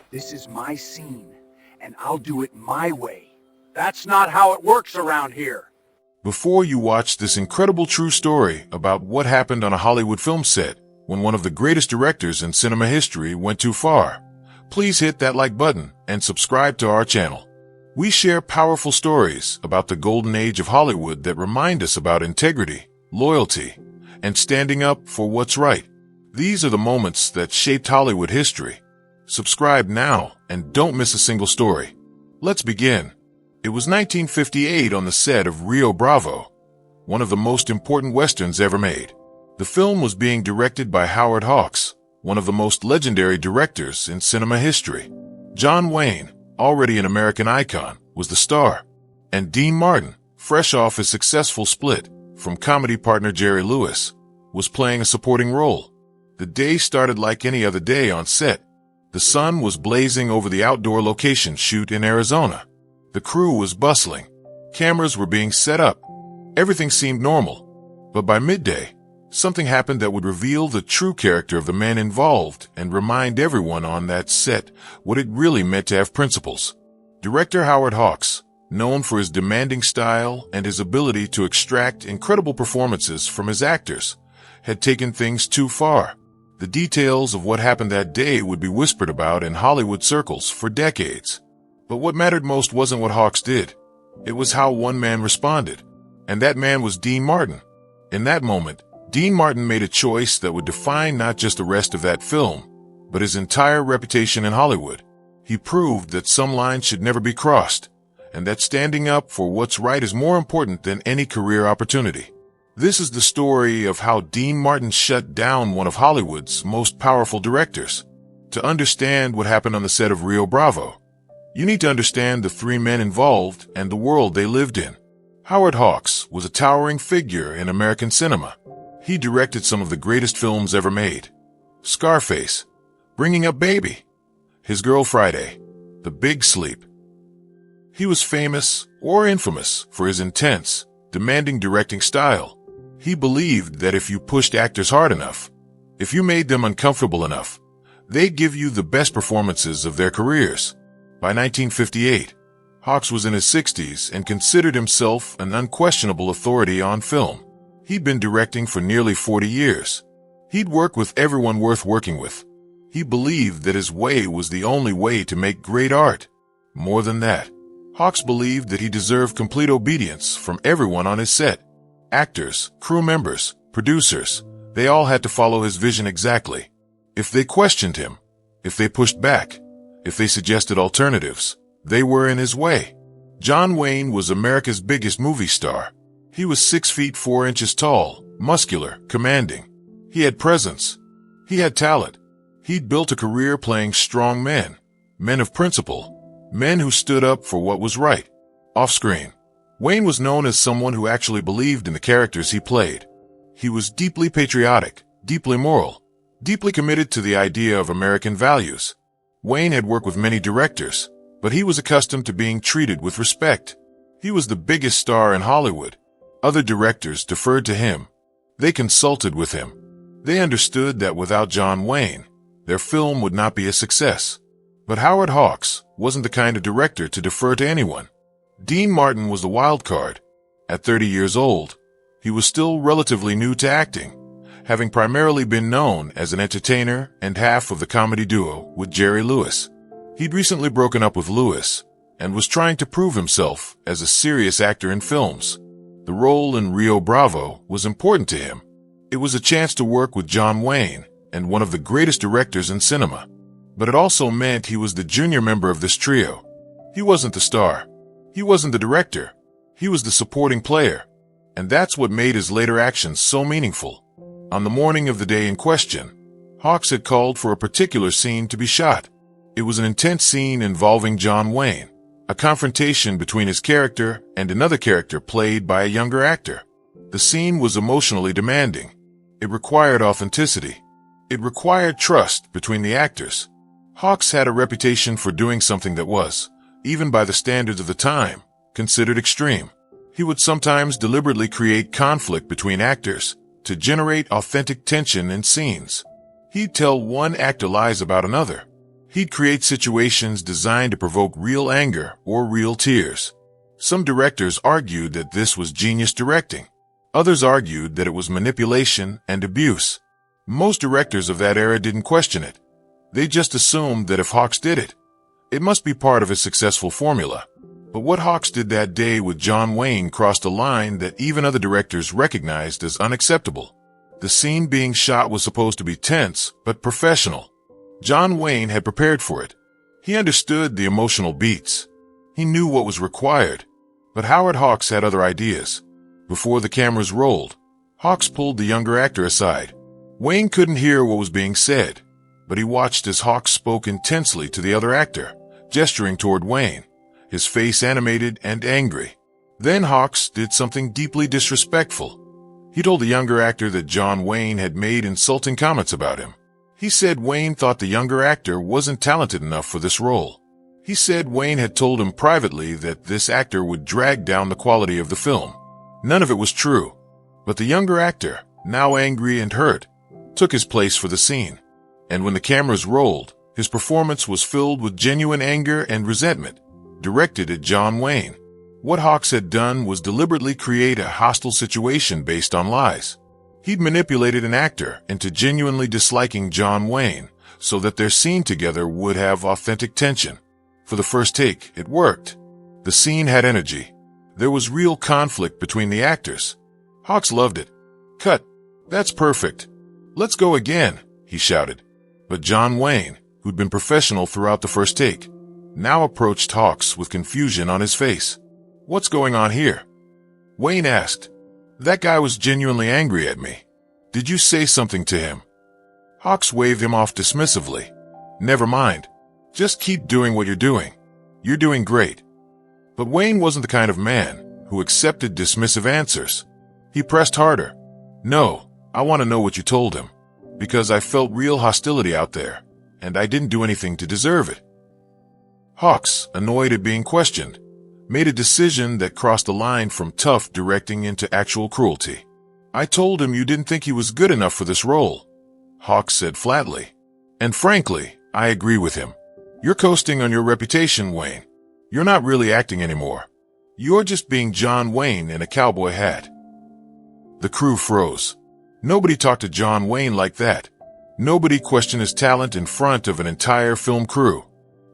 This is my scene, and I'll do it my way. That's not how it works around here. Before you watch this incredible true story about what happened on a Hollywood film set when one of the greatest directors in cinema history went too far, please hit that like button and subscribe to our channel. We share powerful stories about the golden age of Hollywood that remind us about integrity, loyalty, and standing up for what's right. These are the moments that shaped Hollywood history. Subscribe now and don't miss a single story. Let's begin. It was 1958 on the set of Rio Bravo, one of the most important westerns ever made. The film was being directed by Howard Hawks, one of the most legendary directors in cinema history. John Wayne, already an American icon, was the star, and Dean Martin, fresh off his successful split from comedy partner Jerry Lewis, was playing a supporting role. The day started like any other day on set. The sun was blazing over the outdoor location shoot in Arizona. The crew was bustling. Cameras were being set up. Everything seemed normal. But by midday, something happened that would reveal the true character of the men involved and remind everyone on that set what it really meant to have principles. Director Howard Hawks, known for his demanding style and his ability to extract incredible performances from his actors, had taken things too far. The details of what happened that day would be whispered about in Hollywood circles for decades. But what mattered most wasn't what Hawks did. It was how one man responded. And that man was Dean Martin. In that moment, Dean Martin made a choice that would define not just the rest of that film, but his entire reputation in Hollywood. He proved that some lines should never be crossed, and that standing up for what's right is more important than any career opportunity. This is the story of how Dean Martin shut down one of Hollywood's most powerful directors. To understand what happened on the set of Rio Bravo, you need to understand the three men involved and the world they lived in. Howard Hawks was a towering figure in American cinema. He directed some of the greatest films ever made: Scarface, Bringing Up Baby, His Girl Friday, The Big Sleep. He was famous, or infamous, for his intense, demanding directing style. He believed that if you pushed actors hard enough, if you made them uncomfortable enough, they'd give you the best performances of their careers. By 1958, Hawks was in his 60s and considered himself an unquestionable authority on film. He'd been directing for nearly 40 years. He'd worked with everyone worth working with. He believed that his way was the only way to make great art. More than that, Hawks believed that he deserved complete obedience from everyone on his set. Actors, crew members, producers, they all had to follow his vision exactly. If they questioned him, if they pushed back, if they suggested alternatives, they were in his way. John Wayne was America's biggest movie star. He was 6 feet 4 inches tall, muscular, commanding. He had presence. He had talent. He'd built a career playing strong men, men of principle, men who stood up for what was right. Off-screen, Wayne was known as someone who actually believed in the characters he played. He was deeply patriotic, deeply moral, deeply committed to the idea of American values. Wayne had worked with many directors, but he was accustomed to being treated with respect. He was the biggest star in Hollywood. Other directors deferred to him. They consulted with him. They understood that without John Wayne, their film would not be a success. But Howard Hawks wasn't the kind of director to defer to anyone. Dean Martin was the wild card. At 30 years old, he was still relatively new to acting, having primarily been known as an entertainer and half of the comedy duo with Jerry Lewis. He'd recently broken up with Lewis and was trying to prove himself as a serious actor in films. The role in Rio Bravo was important to him. It was a chance to work with John Wayne and one of the greatest directors in cinema. But it also meant he was the junior member of this trio. He wasn't the star. He wasn't the director. He was the supporting player. And that's what made his later actions so meaningful. On the morning of the day in question, Hawks had called for a particular scene to be shot. It was an intense scene involving John Wayne, a confrontation between his character and another character played by a younger actor. The scene was emotionally demanding. It required authenticity. It required trust between the actors. Hawks had a reputation for doing something that was, even by the standards of the time, considered extreme. He would sometimes deliberately create conflict between actors to generate authentic tension in scenes. He'd tell one actor lies about another. He'd create situations designed to provoke real anger or real tears. Some directors argued that this was genius directing. Others argued that it was manipulation and abuse. Most directors of that era didn't question it. They just assumed that if Hawks did it, it must be part of his successful formula. But what Hawks did that day with John Wayne crossed a line that even other directors recognized as unacceptable. The scene being shot was supposed to be tense, but professional. John Wayne had prepared for it. He understood the emotional beats. He knew what was required. But Howard Hawks had other ideas. Before the cameras rolled, Hawks pulled the younger actor aside. Wayne couldn't hear what was being said, but he watched as Hawks spoke intensely to the other actor, gesturing toward Wayne, his face animated and angry. Then Hawks did something deeply disrespectful. He told the younger actor that John Wayne had made insulting comments about him. He said Wayne thought the younger actor wasn't talented enough for this role. He said Wayne had told him privately that this actor would drag down the quality of the film. None of it was true, but the younger actor, now angry and hurt, took his place for the scene. And when the cameras rolled, his performance was filled with genuine anger and resentment, directed at John Wayne. What Hawks had done was deliberately create a hostile situation based on lies. He'd manipulated an actor into genuinely disliking John Wayne so that their scene together would have authentic tension. For the first take, it worked. The scene had energy. There was real conflict between the actors. Hawks loved it. "Cut. That's perfect. Let's go again," he shouted. But John Wayne, who'd been professional throughout the first take, now approached Hawks with confusion on his face. "What's going on here?" Wayne asked. "That guy was genuinely angry at me. Did you say something to him?" Hawks waved him off dismissively. "Never mind. Just keep doing what you're doing. You're doing great." But Wayne wasn't the kind of man who accepted dismissive answers. He pressed harder. "No, I want to know what you told him, because I felt real hostility out there, and I didn't do anything to deserve it." Hawks, annoyed at being questioned, made a decision that crossed a line from tough directing into actual cruelty. "I told him you didn't think he was good enough for this role," Hawks said flatly. "And frankly, I agree with him. You're coasting on your reputation, Wayne. You're not really acting anymore. You're just being John Wayne in a cowboy hat." The crew froze. Nobody talked to John Wayne like that. Nobody questioned his talent in front of an entire film crew.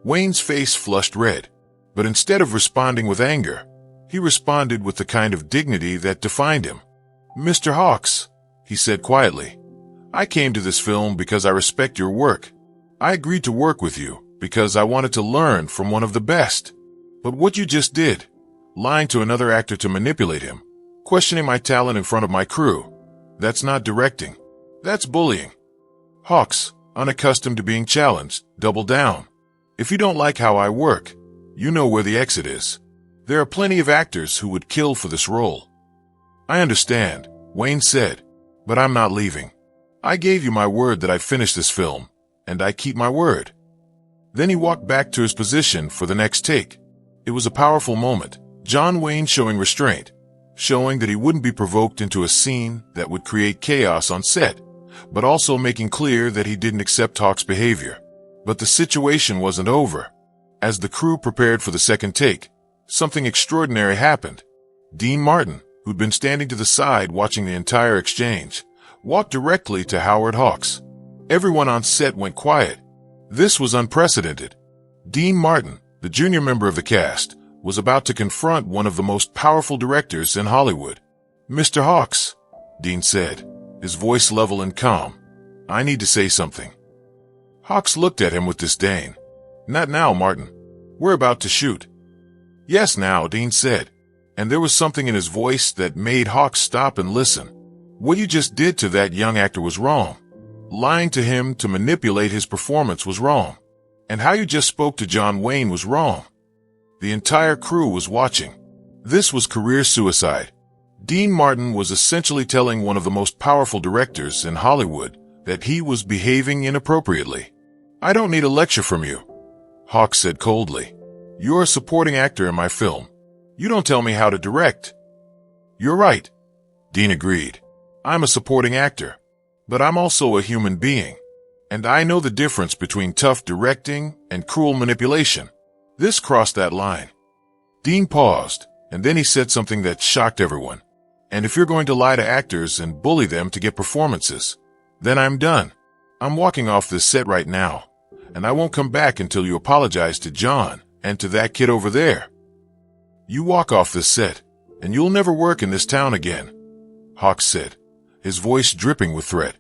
Wayne's face flushed red, but instead of responding with anger, he responded with the kind of dignity that defined him. "Mr. Hawks," he said quietly, "I came to this film because I respect your work. I agreed to work with you because I wanted to learn from one of the best. But what you just did, lying to another actor to manipulate him, questioning my talent in front of my crew, that's not directing. That's bullying." Hawks, unaccustomed to being challenged, doubled down. "If you don't like how I work, you know where the exit is. There are plenty of actors who would kill for this role." "I understand," Wayne said, "but I'm not leaving. I gave you my word that I'd finish this film, and I keep my word." Then he walked back to his position for the next take. It was a powerful moment, John Wayne showing restraint, showing that he wouldn't be provoked into a scene that would create chaos on set, but also making clear that he didn't accept Hawks' behavior. But the situation wasn't over. As the crew prepared for the second take, something extraordinary happened. Dean Martin, who'd been standing to the side watching the entire exchange, walked directly to Howard Hawks. Everyone on set went quiet. This was unprecedented. Dean Martin, the junior member of the cast, was about to confront one of the most powerful directors in Hollywood. "Mr. Hawks," Dean said, his voice level and calm, "I need to say something." Hawks looked at him with disdain. "Not now, Martin. We're about to shoot." "Yes, now," Dean said, and there was something in his voice that made Hawks stop and listen. "What you just did to that young actor was wrong. Lying to him to manipulate his performance was wrong. And how you just spoke to John Wayne was wrong." The entire crew was watching. This was career suicide. Dean Martin was essentially telling one of the most powerful directors in Hollywood that he was behaving inappropriately. "I don't need a lecture from you," Hawks said coldly. "You're a supporting actor in my film. You don't tell me how to direct." "You're right," Dean agreed. "I'm a supporting actor, but I'm also a human being. And I know the difference between tough directing and cruel manipulation. This crossed that line. Dean paused, and then he said something that shocked everyone. And if you're going to lie to actors and bully them to get performances, then I'm done. I'm walking off this set right now, and I won't come back until you apologize to John and to that kid over there. You walk off this set, and you'll never work in this town again, Hawks said, his voice dripping with threat.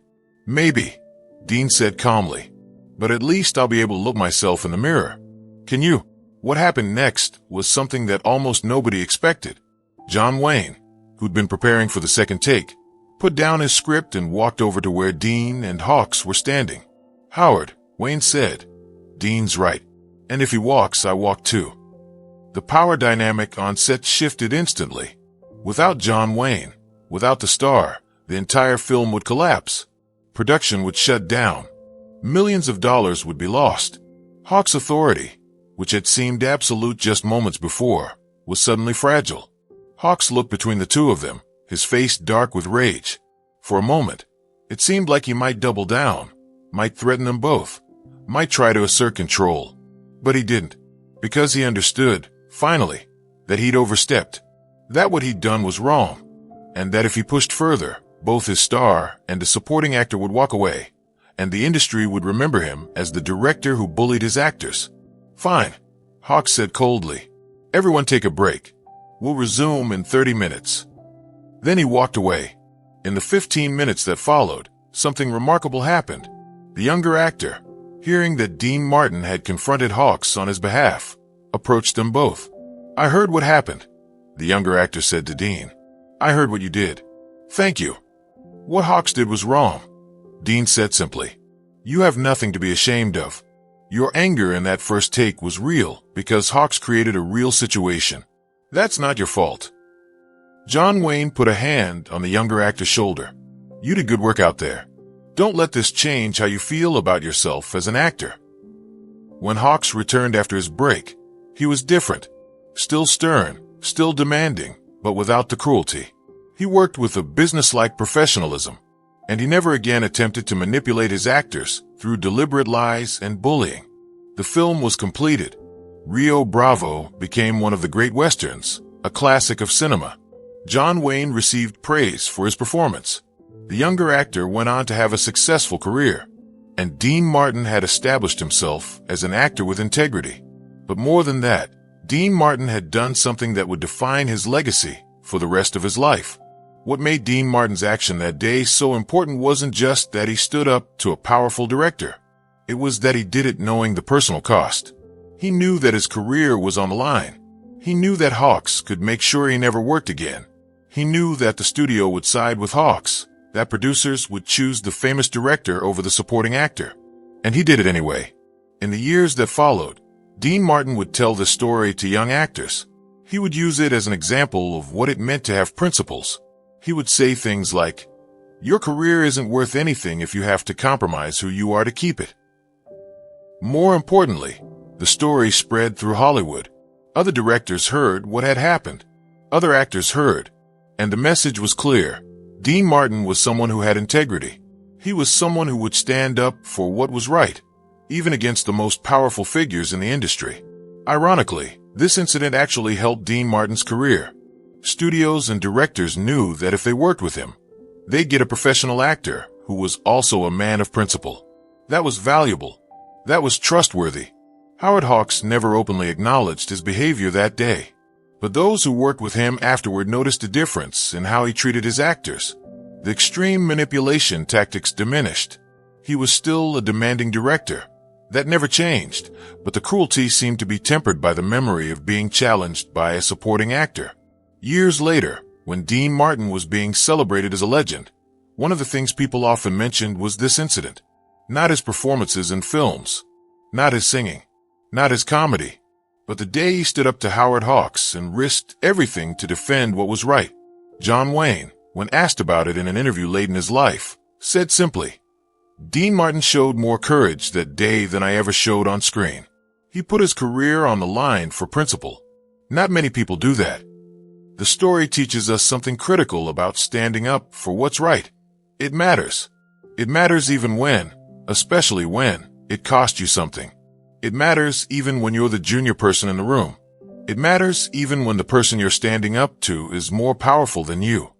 Maybe, Dean said calmly, but at least I'll be able to look myself in the mirror. Can you? What happened next was something that almost nobody expected. John Wayne, who'd been preparing for the second take, put down his script and walked over to where Dean and Hawks were standing. Howard, Wayne said, Dean's right. And if he walks, I walk too. The power dynamic on set shifted instantly. Without John Wayne, without the star, the entire film would collapse. Production would shut down. Millions of dollars would be lost. Hawks' authority, which had seemed absolute just moments before, was suddenly fragile. Hawks looked between the two of them, his face dark with rage. For a moment, it seemed like he might double down, might threaten them both, might try to assert control. But he didn't, because he understood, finally, that he'd overstepped, that what he'd done was wrong, and that if he pushed further, both his star and the supporting actor would walk away, and the industry would remember him as the director who bullied his actors. Fine, Hawks said coldly. Everyone take a break. We'll resume in 30 minutes. Then he walked away. In the 15 minutes that followed, something remarkable happened. The younger actor, hearing that Dean Martin had confronted Hawks on his behalf, approached them both. I heard what happened, the younger actor said to Dean. I heard what you did. Thank you. What Hawks did was wrong, Dean said simply. You have nothing to be ashamed of. Your anger in that first take was real because Hawks created a real situation. That's not your fault. John Wayne put a hand on the younger actor's shoulder. You did good work out there. Don't let this change how you feel about yourself as an actor. When Hawks returned after his break, he was different. Still stern, still demanding, but without the cruelty. He worked with a businesslike professionalism, and he never again attempted to manipulate his actors through deliberate lies and bullying. The film was completed. Rio Bravo became one of the great westerns, a classic of cinema. John Wayne received praise for his performance. The younger actor went on to have a successful career, and Dean Martin had established himself as an actor with integrity. But more than that, Dean Martin had done something that would define his legacy for the rest of his life. What made Dean Martin's action that day so important wasn't just that he stood up to a powerful director. It was that he did it knowing the personal cost. He knew that his career was on the line. He knew that Hawks could make sure he never worked again. He knew that the studio would side with Hawks, that producers would choose the famous director over the supporting actor. And he did it anyway. In the years that followed, Dean Martin would tell this story to young actors. He would use it as an example of what it meant to have principles. He would say things like, your career isn't worth anything if you have to compromise who you are to keep it. More importantly, the story spread through Hollywood. Other directors heard what had happened. Other actors heard. And the message was clear. Dean Martin was someone who had integrity. He was someone who would stand up for what was right, even against the most powerful figures in the industry. Ironically, this incident actually helped Dean Martin's career. Studios and directors knew that if they worked with him, they'd get a professional actor who was also a man of principle. That was valuable. That was trustworthy. Howard Hawks never openly acknowledged his behavior that day. But those who worked with him afterward noticed a difference in how he treated his actors. The extreme manipulation tactics diminished. He was still a demanding director. That never changed, but the cruelty seemed to be tempered by the memory of being challenged by a supporting actor. Years later, when Dean Martin was being celebrated as a legend, one of the things people often mentioned was this incident. Not his performances in films, not his singing, not his comedy, but the day he stood up to Howard Hawks and risked everything to defend what was right. John Wayne, when asked about it in an interview late in his life, said simply, Dean Martin showed more courage that day than I ever showed on screen. He put his career on the line for principle. Not many people do that. The story teaches us something critical about standing up for what's right. It matters. It matters even when, especially when it cost you something. It matters even when you're the junior person in the room. It matters even when the person you're standing up to is more powerful than you.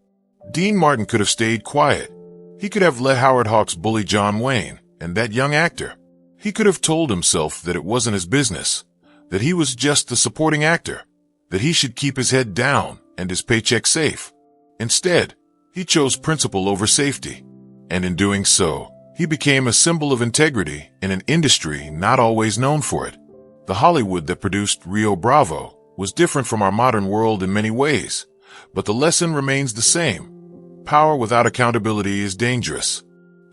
Dean Martin could have stayed quiet. He could have let Howard Hawks bully John Wayne and that young actor. He could have told himself that it wasn't his business, that he was just the supporting actor, that he should keep his head down and his paycheck safe. Instead, he chose principle over safety, and in doing so, he became a symbol of integrity in an industry not always known for it. The Hollywood that produced Rio Bravo was different from our modern world in many ways, but the lesson remains the same. Power without accountability is dangerous,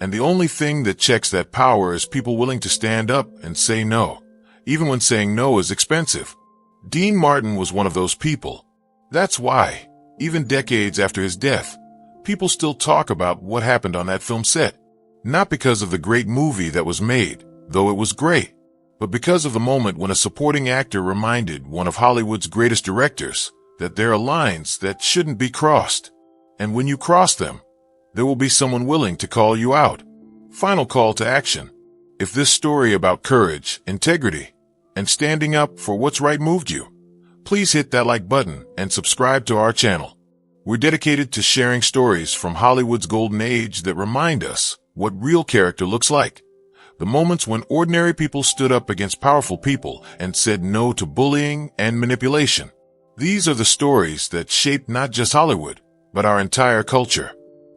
and the only thing that checks that power is people willing to stand up and say no, even when saying no is expensive. Dean Martin was one of those people. That's why, even decades after his death, people still talk about what happened on that film set. Not because of the great movie that was made, though it was great, but because of the moment when a supporting actor reminded one of Hollywood's greatest directors that there are lines that shouldn't be crossed. And when you cross them, there will be someone willing to call you out. Final call to action. If this story about courage, integrity, and standing up for what's right moved you, please hit that like button and subscribe to our channel. We're dedicated to sharing stories from Hollywood's golden age that remind us what real character looks like. The moments when ordinary people stood up against powerful people and said no to bullying and manipulation. These are the stories that shaped not just Hollywood, but our entire culture.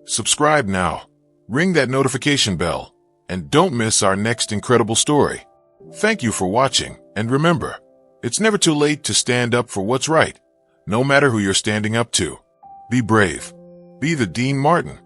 Subscribe now, ring that notification bell, and don't miss our next incredible story. Thank you for watching, and remember, it's never too late to stand up for what's right, no matter who you're standing up to. Be brave. Be the Dean Martin.